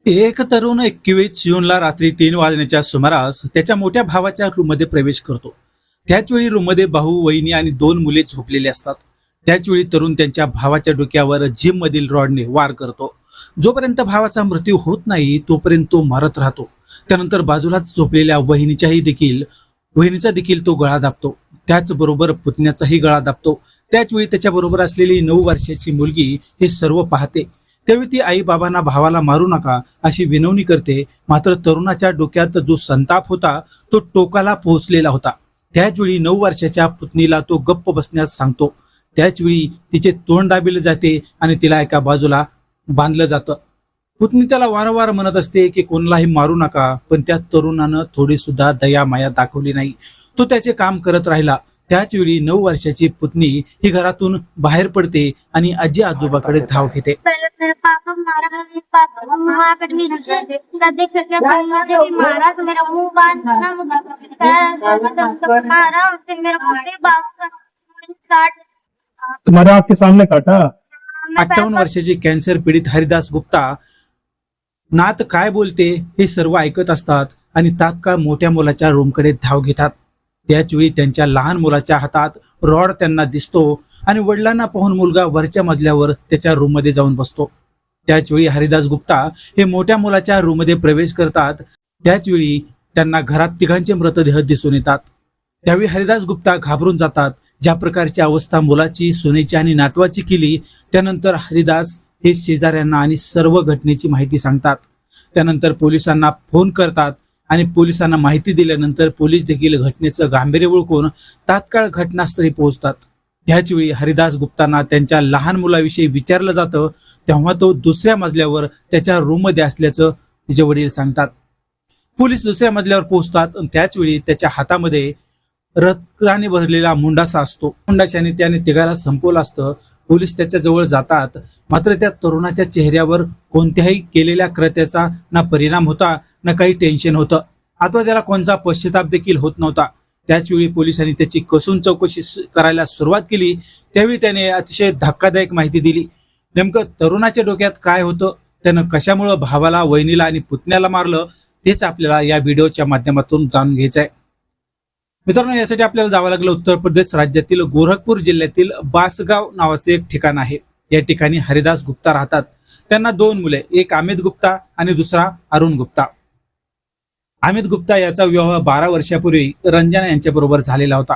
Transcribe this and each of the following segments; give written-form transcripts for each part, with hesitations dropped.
एक तरुण 21 जूनला रात्री 3 वाजण्याच्या सुमारास त्याच्या मोठ्या भावाच्या रूममध्ये प्रवेश करतो. त्याच वेळी रूममध्ये भाऊ, वहिनी आणि 2 मुले झोपलेली असतात. त्याच वेळी तरुण त्यांच्या भावाच्या डोक्यावर जिम मधील रॉडने वार करतो. जोपर्यंत भावाचा मृत्यू होत नाही तोपर्यंत तो मारत राहतो. त्यानंतर बाजूलाच झोपलेल्या वहिनीचा देखील तो गळा दाबतो. त्याचबरोबर पुतण्याचाही गळा दाबतो. त्याच वेळी त्याच्याबरोबर असलेली 9 वर्षाची मुलगी हे सर्व पाहते. त्यावेळी ती आई बाबांना भावाला मारू नका अशी विनवणी करते. मात्र तरुणाच्या डोक्यात जो संताप होता तो टोकाला पोहोचलेला होता. त्याच वेळी 9 वर्षाच्या पुतणीला तो गप्प बसण्यास सांगतो. त्याच वेळी तिचे तोंड दाबिले जाते आणि तिला एका बाजूला बांधलं जातं. पुतणी त्याला वारंवार म्हणत असते की कोणालाही मारू नका, पण त्या तरुणानं थोडी सुद्धा दया माया दाखवली नाही. तो त्याचे काम करत राहिला. त्याच वेळी 9 वर्षाची पुतणी ही घरातून बाहेर पडते आणि आजी आजोबाकडे धाव घेते. पहले मेरे पापा को मारा, मेरे पापा को मार कर नीचे गद्दे फेंके, फिर मुझे भी मारा तो मेरा मुंह बांधा, मुझे मारा, फिर मेरा पूरे बाप का काट तुम्हारे आपके सामने काटा? 58 वर्षाचे कॅन्सर पीडित हरिदास गुप्ता नात काय बोलते हे सर्व ऐकत असतात आणि तात्काळ मोठ्या मुलाच्या रूमकडे धाव घेतात. त्याच वेळी त्यांच्या लहान मुलाच्या हातात रॉड त्यांना दिसतो आणि वडिलांना पाहून मुलगा वरच्या मजल्यावर त्याच्या रूममध्ये जाऊन बसतो. त्याच वेळी हरिदास गुप्ता हे मोठ्या मुलाच्या रूममध्ये प्रवेश करतात. त्याच वेळी त्यांना घरात तिघांचे मृतदेह दिसून येतात. त्यावेळी हरिदास गुप्ता घाबरून जातात. ज्या प्रकारची अवस्था मुलाची, सुनेची आणि नातवाची केली, त्यानंतर हरिदास हे शेजाऱ्यांना आणि सर्व घटनेची माहिती सांगतात. त्यानंतर पोलिसांना फोन करतात आणि पोलिसांना माहिती दिल्यानंतर पोलीस देखील घटनेचं गांभीर्य ओळखून तात्काळ घटनास्थळी पोहोचतात. त्याच वेळी हरिदास गुप्तांना त्यांच्या लहान मुलाविषयी विचारलं जातं. तेव्हा तो दुसऱ्या मजल्यावर त्याच्या रूममध्ये असल्याचं तिचे वडील सांगतात. पोलीस दुसऱ्या मजल्यावर पोहोचतात. त्याच वेळी त्याच्या हातामध्ये रक्ताने भरलेला मुंडासा असतो. मुंडाशाने त्याने तिघाला संपवलं असतं. पोलीस त्याच्या जवळ जातात. मात्र त्या तरुणाच्या चेहऱ्यावर कोणत्याही केलेल्या कृत्याचा ना परिणाम होता ना काही टेन्शन होतं, अथवा त्याला कोणता पश्चाताप देखील होत नव्हता. त्याच वेळी पोलिसांनी त्याची कसून चौकशी करायला सुरुवात केली. त्यावेळी त्याने अतिशय धक्कादायक माहिती दिली. नेमकं तरुणाच्या डोक्यात काय होतं, त्यानं कशामुळं भावाला, वहिनीला आणि पुतण्याला मारलं, तेच आपल्याला या व्हिडिओच्या माध्यमातून जाणून घ्यायचं आहे. मित्रांनो, यासाठी आपल्याला जावं लागलं उत्तर प्रदेश राज्यातील गोरखपूर जिल्ह्यातील बासगाव नावाचे एक ठिकाण आहे. या ठिकाणी हरिदास गुप्ता राहतात. त्यांना 2 मुले, एक अमित गुप्ता आणि दुसरा अरुण गुप्ता. अमित गुप्ता याचा विवाह 12 वर्षापूर्वी रंजना यांच्याबरोबर झालेला होता.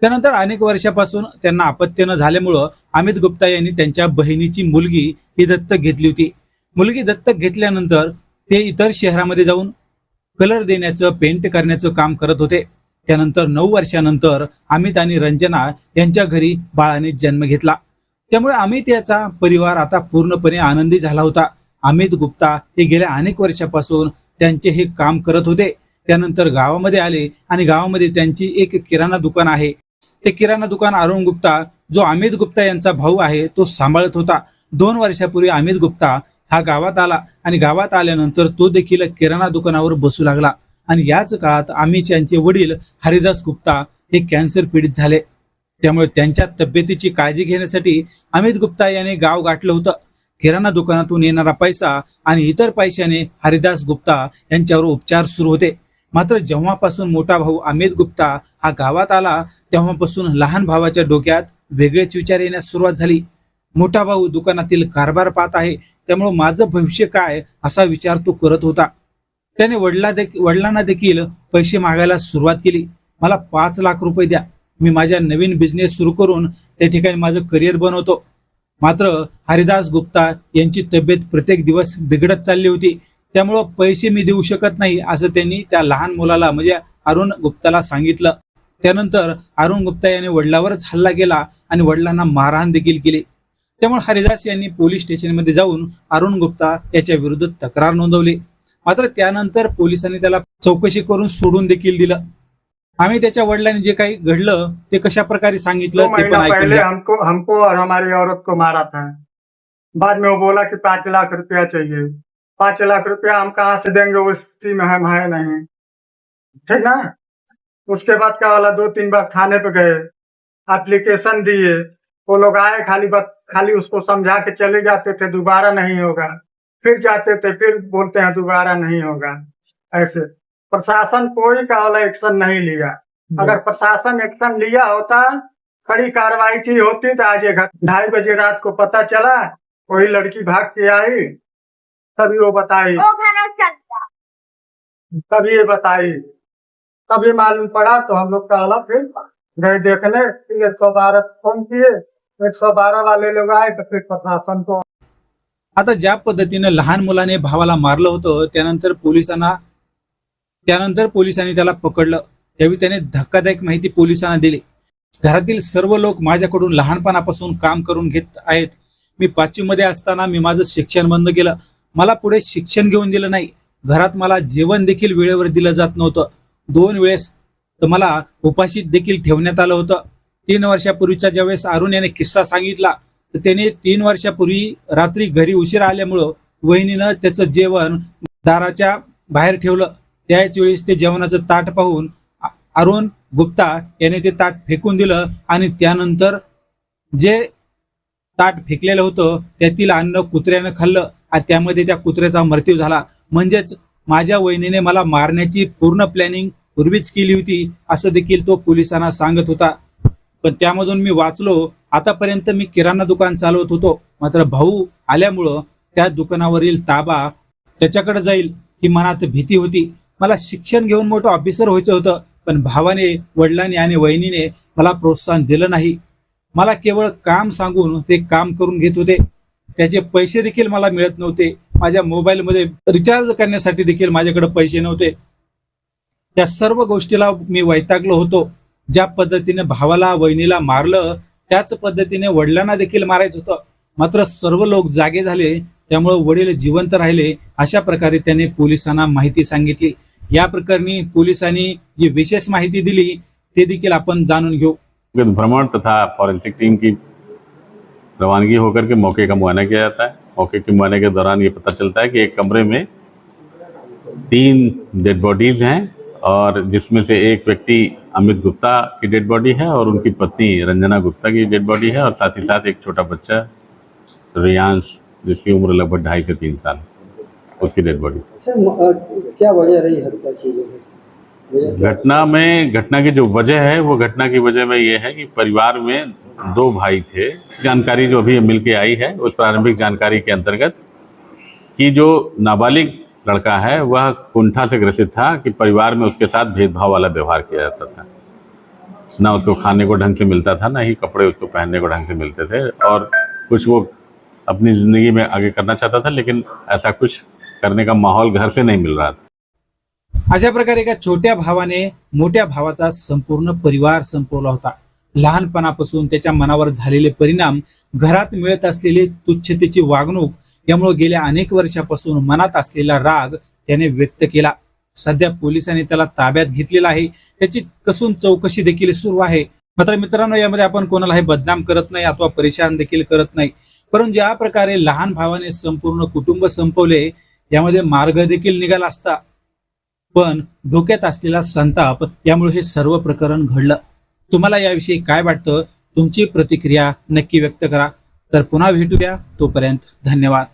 त्यानंतर अनेक वर्षापासून त्यांना अपत्य न झाल्यामुळं अमित गुप्ता यांनी त्यांच्या बहिणीची मुलगी ही दत्तक घेतली होती. मुलगी दत्तक घेतल्यानंतर ते इतर शहरामध्ये जाऊन कलर देण्याचं, पेंट करण्याचं काम करत होते. त्यानंतर 9 वर्षानंतर अमित आणि रंजना यांच्या घरी बाळाने जन्म घेतला. त्यामुळे अमित याचा परिवार आता पूर्णपणे आनंदी झाला होता. अमित गुप्ता हे गेल्या अनेक वर्षापासून त्यांचे हे काम करत होते. त्यानंतर गावामध्ये आले आणि गावामध्ये त्यांची एक किराणा दुकान आहे. ते किराणा दुकान अरुण गुप्ता, जो अमित गुप्ता यांचा भाऊ आहे, तो सांभाळत होता. 2 वर्षापूर्वी अमित गुप्ता हा गावात आला आणि गावात आल्यानंतर तो देखील किराणा दुकानावर बसू लागला. आणि याच काळात अमित यांचे वडील हरिदास गुप्ता हे कॅन्सर पीडित झाले. त्यामुळे त्यांच्या तब्येतीची काळजी घेण्यासाठी अमित गुप्ता याने गाव गाठलं होतं. किराणा दुकानातून येणारा पैसा आणि इतर पैशाने हरिदास गुप्ता यांच्यावर उपचार सुरू होते. मात्र जेव्हापासून मोठा भाऊ अमित गुप्ता हा गावात आला तेव्हापासून लहान भावाच्या डोक्यात वेगळेच विचार येण्यास सुरुवात झाली. मोठा भाऊ दुकानातील कारभार पाहत आहे, त्यामुळे माझं भविष्य काय असा विचार तो करत होता. त्याने वडिलांना देखील पैसे मागायला सुरुवात केली. मला 5 लाख रुपये द्या, मी माझ्या नवीन बिझनेस सुरू करून त्या ठिकाणी माझं करिअर बनवतो. मात्र हरिदास गुप्ता यांची तब्येत प्रत्येक दिवस बिघडत चालली होती. त्यामुळं पैसे मी देऊ शकत नाही असं त्यांनी त्या लहान मुलाला म्हणजे अरुण गुप्ताला सांगितलं. त्यानंतर अरुण गुप्ता याने वडिलावरच हल्ला केला आणि वडिलांना मारहाण देखील केली. त्यामुळे हरिदास यांनी पोलीस स्टेशनमध्ये जाऊन अरुण गुप्ता याच्या विरुद्ध तक्रार नोंदवली. मात्र त्यानंतर पोलिसांनी त्याला चौकशी करून सोडून देखील दिलं. आम्ही त्याच्या वडिलांनी जे काही घडलं ते कशा प्रकारे सांगितलं ते पण ऐकून पहले घ्या. हमको और हमारी औरत को मारा था। बाद में वो बोला कि 5 लाख रुपया चाहिए। 5 लाख रुपया हम कहाँ से देंगे, उस स्थिति में हम है नहीं, ठीक ना। उसके बाद क्या वाला 2-3 बार थाने पे गए, एप्लीकेशन दिए, वो लोग आए, खाली उसको समझा के चले जाते थे, दोबारा नहीं होगा। फिर जाते थे, फिर बोलते हैं दोबारा नहीं होगा। ऐसे प्रशासन कोई का वाला एक्शन नहीं लिया। अगर प्रशासन एक्शन लिया होता, कड़ी कार्रवाई की होती, तो आज ये 2:30 बजे रात को पता चला, वही लड़की भाग के आई, तभी वो बताई, वो खाना चलता। तभी ये बताई, तभी मालूम पड़ा। तो हम लोग का आला फिर गए देखने, 112 फोन किए, 112 वाले लोग आए, तो फिर प्रशासन को। आता ज्या पद्धतीने लहान मुलाने भावाला मारलं होतं, त्यानंतर पोलिसांनी त्याला पकडलं। त्यावेळी त्याने धक्कादायक माहिती पोलिसांना दिली। घरातील सर्व लोक माझ्याकडून लहानपणापासून काम करून घेत आहेत। मी 5वी मध्ये असताना मी माझं शिक्षण बंद केलं। मला पुढे शिक्षण घेऊन दिलं नाही। घरात मला जेवण देखील वेळेवर दिलं जात नव्हतं। 2 वेळेस तर मला उपाशी देखील ठेवण्यात आलं होतं। 3 वर्षापूर्वीच्या ज्यावेळेस अरुण याने किस्सा सांगितला, तर त्याने 3 वर्षापूर्वी रात्री घरी उशिरा आल्यामुळं वहिनीनं त्याचं जेवण दाराच्या बाहेर ठेवलं। त्याच वेळेस ते जेवणाचं ताट पाहून अरुण गुप्ता याने ते ताट फेकून दिलं आणि त्यानंतर जे ताट फेकलेलं होतं त्यातील अन्न कुत्र्यानं खाल्लं आणि त्यामध्ये त्या कुत्र्याचा मृत्यू झाला। म्हणजेच माझ्या वहिनीने मला मारण्याची पूर्ण प्लॅनिंग पूर्वीच केली होती, असं देखील तो पोलिसांना सांगत होता। पण त्यामधून मी वाचलो। आतापर्यंत मी किराणा दुकान चालवत होतो, मात्र भाऊ आल्यामुळं त्या दुकानावरील ताबा त्याच्याकडे जाईल ही मनात भीती होती। मला शिक्षण घेऊन मोठं ऑफिसर व्हायचं होतं, पण भावाने, वडिलांनी आणि वहिनीने मला प्रोत्साहन दिलं नाही। मला केवळ काम सांगून ते काम करून घेत होते। त्याचे पैसे देखील मला मिळत नव्हते। माझ्या मोबाईलमध्ये रिचार्ज करण्यासाठी देखील माझ्याकडे पैसे नव्हते। त्या सर्व गोष्टीला मी वैतागलो होतो। ज्या पद्धतीने भावाला, वहिनीला मारलं, त्याच पद्धतीने वडिलांना देखील मारायचं होतं। मात्र सर्व लोक जागे झाले, त्यामुळे वडील जिवंत राहिले। अशा प्रकारे त्याने पोलिसांना माहिती सांगितली। या प्रकरणी पोलिसांनी जी विशेष माहिती दिली ते देखील आपण जाणून घेऊ। भ्रमण तथा फॉरेंसिक टीम की रवानगी होकर के मौके का मुआयना किया जाता है। मौके के मुआयने के दौरान ये पता चलता है कि एक कमरे में 3 डेड बॉडीज हैं, और जिसमें से एक व्यक्ति अमित गुप्ता की डेड बॉडी है और उनकी पत्नी रंजना गुप्ता की डेड बॉडी है, और साथ ही साथ एक छोटा बच्चा रियांश, जिसकी उम्र लगभग 2.5 से 3 साल, उसकी डेड बॉडी। क्या वजह रही हत्या की? घटना की जो वजह है, वो घटना की वजह में ये है कि परिवार में 2 भाई थे। जानकारी जो अभी मिल के आई है, उस प्रारंभिक जानकारी के अंतर्गत कि जो नाबालिग लड़का है वह कुंठा से ग्रसित था कि परिवार में उसके साथ भेदभाव वाला व्यवहार किया जाता था। ना उसको खाने को ढंग से मिलता था, ना ही कपड़े उसको पहनने को ढंग से मिलते थे, और कुछ वो अपनी ज़िंदगी में आगे करना चाहता था, लेकिन ऐसा कुछ करने का माहौल घर से नहीं मिल रहा था। अशा प्रकारे एका छोट्या भावाने मोठ्या भावाचा संपूर्ण परिवार संपवला होता। लहानपणापासून त्याच्या मनावर झालेले परिणाम, घरात मिळत असलेली तुच्छतेची वागणूक यामुळे गेल्या अनेक वर्षापासून मनात असलेला राग त्याने व्यक्त केला। सध्या पोलिसांनी त्याला ताब्यात घेतलेला आहे। त्याची कसून चौकशी देखील सुरू आहे। मात्र मित्रांनो, यामध्ये आपण कोणालाही बदनाम करत नाही अथवा परेशान देखील करत नाही, परंतु ज्या प्रकारे लहान भावाने संपूर्ण कुटुंब संपवले, यामध्ये मार्ग देखील निघाला असता, पण डोक्यात असलेला संताप यामुळे हे सर्व प्रकरण घडलं। तुम्हाला याविषयी काय वाटतं? तुमची प्रतिक्रिया नक्की व्यक्त करा। तर पुन्हा भेटूया, तोपर्यंत धन्यवाद।